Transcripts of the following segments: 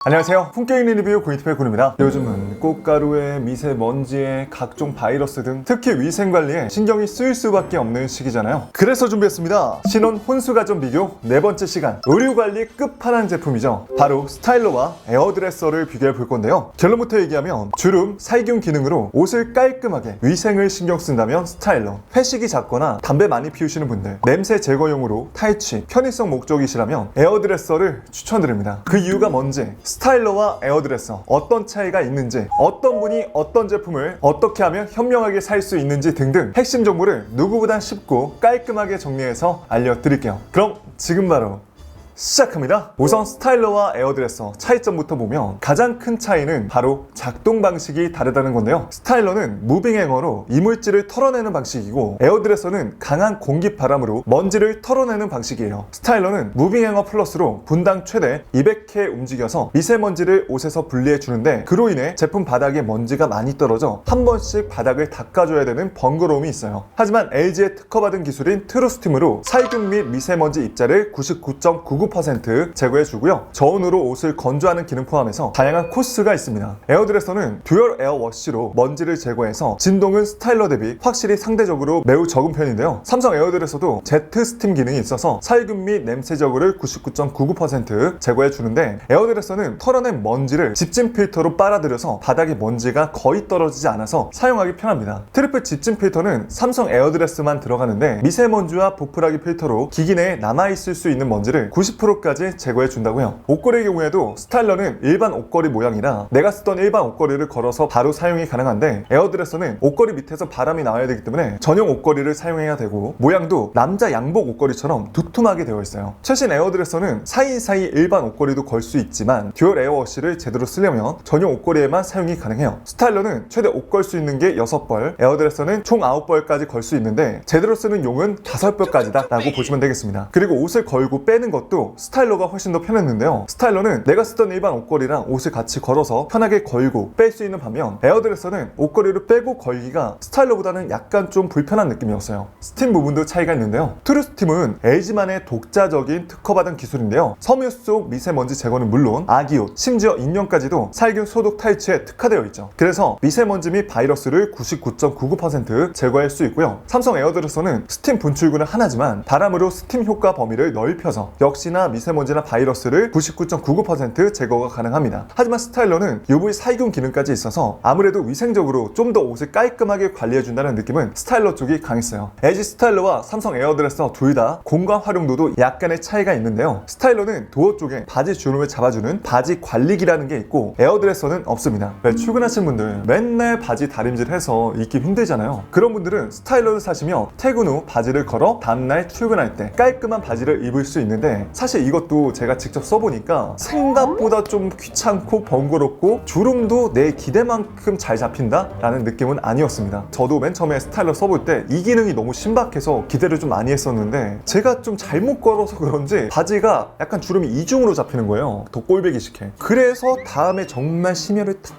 안녕하세요. 품격 있는 리뷰 고인트페 군입니다. 요즘은 꽃가루에 미세먼지에 각종 바이러스 등 특히 위생관리에 신경이 쓰일 수밖에 없는 시기잖아요. 그래서 준비했습니다. 신혼 혼수가전 비교 네 번째 시간, 의류관리 끝판왕 제품이죠. 바로 스타일러와 에어드레서를 비교해 볼 건데요. 결론부터 얘기하면 주름, 살균 기능으로 옷을 깔끔하게 위생을 신경 쓴다면 스타일러, 회식이 잦거나 담배 많이 피우시는 분들, 냄새 제거용으로 탈취, 편의성 목적이시라면 에어드레서를 추천드립니다. 그 이유가 뭔지, 스타일러와 에어드레서 어떤 차이가 있는지, 어떤 분이 어떤 제품을 어떻게 하면 현명하게 살 수 있는지 등등 핵심 정보를 누구보다 쉽고 깔끔하게 정리해서 알려드릴게요. 그럼 지금 바로 시작합니다. 우선 스타일러와 에어드레서 차이점부터 보면 가장 큰 차이는 바로 작동 방식이 다르다는 건데요. 스타일러는 무빙 행어로 이물질을 털어내는 방식이고, 에어드레서는 강한 공기 바람으로 먼지를 털어내는 방식이에요. 스타일러는 무빙 행어 플러스로 분당 최대 200회 움직여서 미세먼지를 옷에서 분리해 주는데, 그로 인해 제품 바닥에 먼지가 많이 떨어져 한 번씩 바닥을 닦아줘야 되는 번거로움이 있어요. 하지만 LG의 특허받은 기술인 트루스팀으로 살균 및 미세먼지 입자를 99.99% 제거해주고요. 저온으로 옷을 건조하는 기능 포함해서 다양한 코스가 있습니다. 에어드레서는 듀얼 에어 워시로 먼지를 제거해서 진동은 스타일러 대비 확실히 상대적으로 매우 적은 편인데요. 삼성 에어드레서도 제트 스팀 기능이 있어서 살균 및 냄새 제거를 99.99% 제거해주는데, 에어드레서는 털어낸 먼지를 집진 필터로 빨아들여서 바닥에 먼지가 거의 떨어지지 않아서 사용하기 편합니다. 트리플 집진 필터는 삼성 에어드레스만 들어가는데, 미세먼지와 보풀하기 필터로 기기 내에 남아있을 수 있는 먼지를 90%까지 제거해 준다고요. 옷걸이의 경우에도 스타일러는 일반 옷걸이 모양이라 내가 쓰던 일반 옷걸이를 걸어서 바로 사용이 가능한데, 에어드레서는 옷걸이 밑에서 바람이 나와야 되기 때문에 전용 옷걸이를 사용해야 되고, 모양도 남자 양복 옷걸이처럼 두툼하게 되어 있어요. 최신 에어드레서는 사이사이 일반 옷걸이도 걸 수 있지만 듀얼 에어워시를 제대로 쓰려면 전용 옷걸이에만 사용이 가능해요. 스타일러는 최대 옷 걸 수 있는 게 6벌, 에어드레서는 총 9벌까지 걸 수 있는데 제대로 쓰는 용은 5벌까지다 라고 보시면 되겠습니다. 그리고 옷을 걸고 빼는 것도 스타일러가 훨씬 더 편했는데요. 스타일러는 내가 쓰던 일반 옷걸이랑 옷을 같이 걸어서 편하게 걸고 뺄 수 있는 반면, 에어드레서는 옷걸이를 빼고 걸기가 스타일러보다는 약간 좀 불편한 느낌이었어요. 스팀 부분도 차이가 있는데요. 트루스팀은 LG만의 독자적인 특허받은 기술인데요. 섬유 속 미세먼지 제거는 물론 아기옷, 심지어 인형까지도 살균 소독 탈취에 특화되어 있죠. 그래서 미세먼지 및 바이러스를 99.99% 제거할 수 있고요. 삼성 에어드레서는 스팀 분출구는 하나지만 바람으로 스팀 효과 범위를 넓혀서 역시나 미세먼지나 바이러스를 99.99% 제거가 가능합니다. 하지만 스타일러는 UV 살균 기능까지 있어서 아무래도 위생적으로 좀 더 옷을 깔끔하게 관리해준다는 느낌은 스타일러 쪽이 강했어요. LG 스타일러와 삼성 에어드레서 둘 다 공간 활용도도 약간의 차이가 있는데요. 스타일러는 도어 쪽에 바지 주름을 잡아주는 바지 관리기라는 게 있고, 에어드레서는 없습니다. 왜 출근하시는 분들 맨날 바지 다림질해서 입기 힘들잖아요. 그런 분들은 스타일러를 사시면 퇴근 후 바지를 걸어 다음날 출근할 때 깔끔한 바지를 입을 수 있는데, 사실 이것도 제가 직접 써보니까 생각보다 좀 귀찮고 번거롭고 주름도 내 기대만큼 잘 잡힌다? 라는 느낌은 아니었습니다. 저도 맨 처음에 스타일러 써볼 때 이 기능이 너무 신박해서 기대를 좀 많이 했었는데, 제가 좀 잘못 걸어서 그런지 바지가 약간 주름이 이중으로 잡히는 거예요. 더 꼴배기식 해. 그래서 다음에 정말 심혈을 탁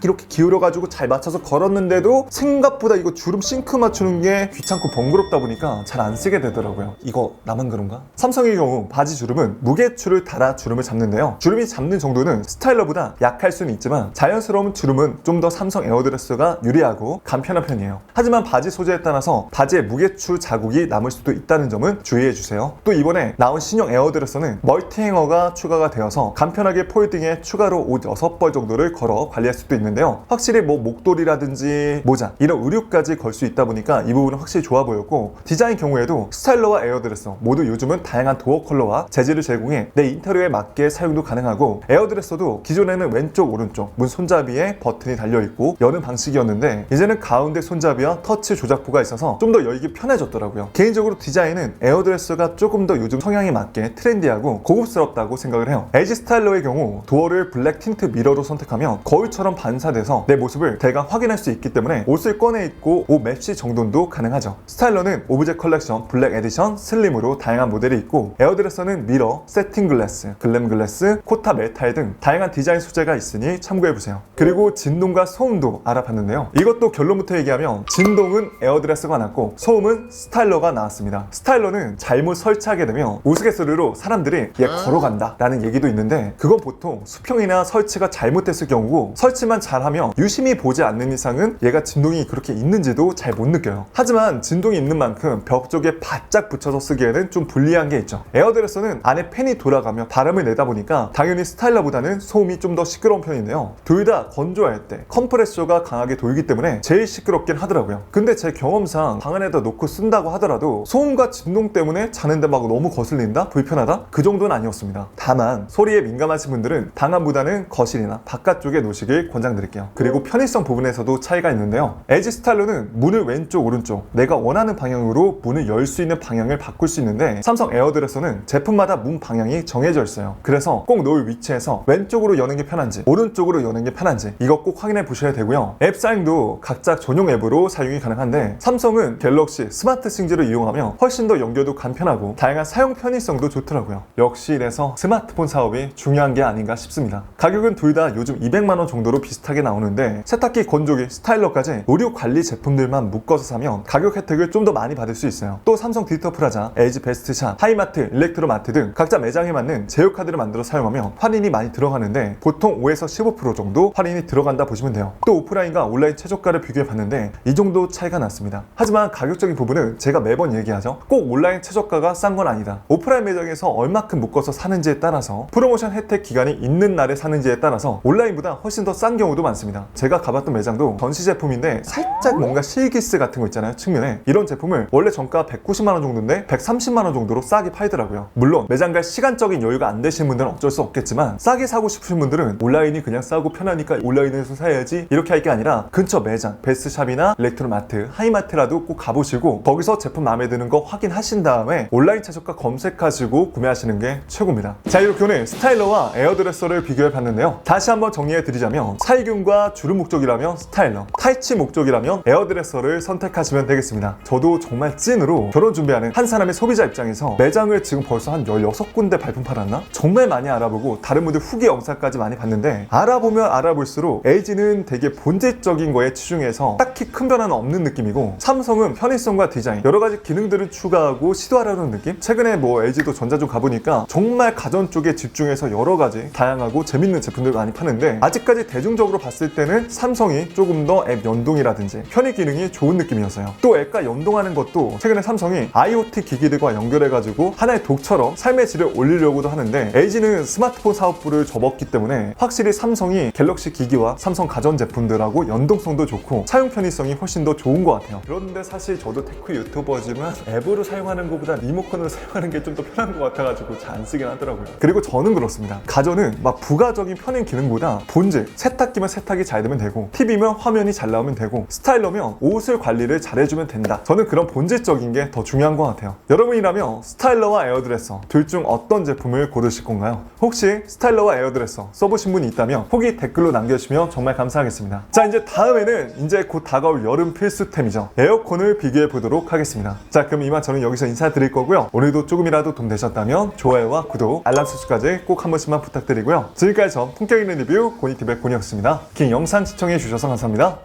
이렇게 기울여가지고 잘 맞춰서 걸었는데도 생각보다 이거 주름 싱크 맞추는 게 귀찮고 번거롭다 보니까 잘 안 쓰게 되더라고요. 이거 나만 그런가? 삼성의 경우 바지 주름은 무게추를 달아 주름을 잡는데요. 주름이 잡는 정도는 스타일러보다 약할 수는 있지만 자연스러운 주름은 좀 더 삼성 에어드레스가 유리하고 간편한 편이에요. 하지만 바지 소재에 따라서 바지에 무게추 자국이 남을 수도 있다는 점은 주의해주세요. 또 이번에 나온 신형 에어드레서는 멀티 행어가 추가가 되어서 간편하게 폴딩에 추가로 옷 6벌 정도를 걸어 관리할 수도 있는데요. 확실히 목도리라든지 모자 이런 의류까지 걸 수 있다 보니까 이 부분은 확실히 좋아 보였고, 디자인 경우에도 스타일러와 에어드레서 모두 요즘은 다양한 도어 컬러와 재질을 제공해 내 인테리어에 맞게 사용도 가능하고, 에어드레서도 기존에는 왼쪽 오른쪽 문 손잡이에 버튼이 달려있고 여는 방식이었는데 이제는 가운데 손잡이와 터치 조작부가 있어서 좀 더 열기 편해졌더라고요. 개인적으로 디자인은 에어드레서가 조금 더 요즘 성향에 맞게 트렌디하고 고급스럽다고 생각을 해요. LG 스타일러의 경우 도어를 블랙 틴트 미러로 선택하면 거울처럼 반사돼서 내 모습을 대강 확인할 수 있기 때문에 옷을 꺼내 입고 옷 맵시 정돈도 가능하죠. 스타일러는 오브제 컬렉션, 블랙 에디션, 슬림으로 다양한 모델이 있고, 에어드레서는 미러, 세팅 글래스, 글램 글래스, 코타 메탈 등 다양한 디자인 소재가 있으니 참고해보세요. 그리고 진동과 소음도 알아봤는데요. 이것도 결론부터 얘기하면 진동은 에어드레서가 났고 소음은 스타일러가 나왔습니다. 스타일러는 잘못 설치하게 되면 우스갯소리로 사람들이 얘 걸어간다 라는 얘기도 있는데, 그건 보통 수평이나 설치가 잘못됐을 경우고, 설치만 잘하면 유심히 보지 않는 이상은 얘가 진동이 그렇게 있는지도 잘 못 느껴요. 하지만 진동이 있는 만큼 벽 쪽에 바짝 붙여서 쓰기에는 좀 불리한 게 있죠. 에어드레서는 안에 팬이 돌아가며 바람을 내다 보니까 당연히 스타일러보다는 소음이 좀 더 시끄러운 편인데요. 둘 다 건조할 때 컴프레서가 강하게 돌기 때문에 제일 시끄럽긴 하더라고요. 근데 제 경험상 방 안에다 놓고 쓴다고 하더라도 소음과 진동 때문에 자는데 막 너무 거슬린다? 불편하다? 그 정도는 아니었습니다. 다만 소리에 민감하신 분들은 방 안보다는 거실이나 바깥쪽에 놓으시길 권장드릴게요. 그리고 편의성 부분에서도 차이가 있는데요. LG 스타일러는 문을 왼쪽 오른쪽 내가 원하는 방향으로 문을 열 수 있는 방향을 바꿀 수 있는데, 삼성 에어드레서는 제품마다 문 방향이 정해져 있어요. 그래서 꼭 놓을 위치에서 왼쪽으로 여는 게 편한지 오른쪽으로 여는 게 편한지 이거 꼭 확인해 보셔야 되고요. 앱 사용도 각자 전용 앱으로 사용이 가능한데, 삼성은 갤럭시 스마트 싱즈를 이용하면 훨씬 더 연결도 간편하고 다양한 사용 편의성도 좋더라고요. 역시 이래서 스마트폰 사업이 중요한 게 아닌가 싶습니다. 가격은 둘 다 요즘 200만원 정도로 비슷하게 나오는데, 세탁기, 건조기, 스타일러까지 의료 관리 제품들만 묶어서 사면 가격 혜택을 좀 더 많이 받을 수 있어요. 또 삼성 디지털 프라자, LG 베스트샵, 하이마트, 일렉트로마트 등 각자 매장에 맞는 제휴카드를 만들어 사용하면 할인이 많이 들어가는데, 보통 5에서 15% 정도 할인이 들어간다 보시면 돼요. 또 오프라인과 온라인 최저가를 비교해 봤는데 이 정도 차이가 났습니다. 하지만 가격적인 부분은 제가 매번 얘기하죠. 꼭 온라인 최저가가 싼 건 아니다. 오프라인 매장에서 얼마큼 묶어서 사는지에 따라서, 프로모션 혜택 기간이 있는 날에 사는지에 따라서 온라인보다 훨씬 더 싼 경우도 많습니다. 제가 가봤던 매장도 전시 제품인데 살짝 뭔가 실기스 같은 거 있잖아요, 측면에. 이런 제품을 원래 정가 190만원 정도인데 130만원 정도로 싸게 팔더라고요. 물론 매장 갈 시간적인 여유가 안 되신 분들은 어쩔 수 없겠지만, 싸게 사고 싶으신 분들은 온라인이 그냥 싸고 편하니까 온라인에서 사야지 이렇게 할 게 아니라 근처 매장, 베스트샵이나 일렉트로마트, 하이마트라도 꼭 가보시고 거기서 제품 마음에 드는 거 확인하신 다음에 온라인 최저가 검색하시고 구매하시는 게 최고입니다. 자, 이렇게 오늘 스타일러와 에어드레서를 비교해 봤는데요. 다시 한번 정리해 드리자면, 살균과 주름 목적이라면 스타일러, 타이치 목적이라면 에어드레서를 선택하시면 되겠습니다. 저도 정말 찐으로 결혼 준비하는 한 사람의 소비자 입장에서 매장을 지금 벌써 한 16군데 발품 팔았나? 정말 많이 알아보고 다른 분들 후기 영상까지 많이 봤는데, 알아보면 알아볼수록 LG는 되게 본질적인 거에 치중해서 딱히 큰 변화는 없는 느낌이고, 삼성은 편의성과 디자인, 여러가지 기능들을 추가하고 시도하려는 느낌? 최근에 뭐 LG도 전자점 가보니까 정말 가전 쪽에 집중해서 여러가지 다양하고 재밌는 제품들 많이 파는데, 아직까지 대중적으로 봤을 때는 삼성이 조금 더 앱 연동이라든지 편의 기능이 좋은 느낌이었어요. 또 앱과 연동하는 것도 최근에 삼성이 IoT 기기들과 연결해가지고 하나의 독처럼 삶의 질을 올리려고도 하는데, LG는 스마트폰 사업부를 접었기 때문에 확실히 삼성이 갤럭시 기기와 삼성 가전 제품들하고 연동성도 좋고 사용 편의성이 훨씬 더 좋은 것 같아요. 그런데 사실 저도 테크 유튜버지만 앱으로 사용하는 것보다 리모컨으로 사용하는 게 좀 더 편한 것 같아가지고 잘 안 쓰긴 하더라고요. 그리고 저는 그렇습니다. 가전은 막 부가적인 편의 기능보다 본질, 세탁기면 세탁이 잘 되면 되고, TV면 화면이 잘 나오면 되고, 스타일러면 옷을 관리를 잘해주면 된다. 저는 그런 본질적인 게 더 중요한 것 같아요. 여러분이라면 스타일러와 에어드레서 둘 중 어떤 제품을 고르실 건가요? 혹시 스타일러와 에어드레서 써보신 분이 있다면 후기 댓글로 남겨주시면 정말 감사하겠습니다. 자, 이제 다음에는 이제 곧 다가올 여름 필수템이죠. 에어컨을 비교해 보도록 하겠습니다. 자, 그럼 이만 저는 여기서 인사드릴 거고요. 오늘도 조금이라도 도움 되셨다면 좋아요와 구독, 알람 설정까지 꼭 한 번씩만 부탁드리고요. 지금까지 전 품격 있는 리뷰 고니티브의 고니였습니다. 긴 영상 시청해 주셔서 감사합니다.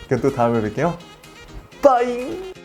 그럼 또 다음에 뵐게요. 빠잉!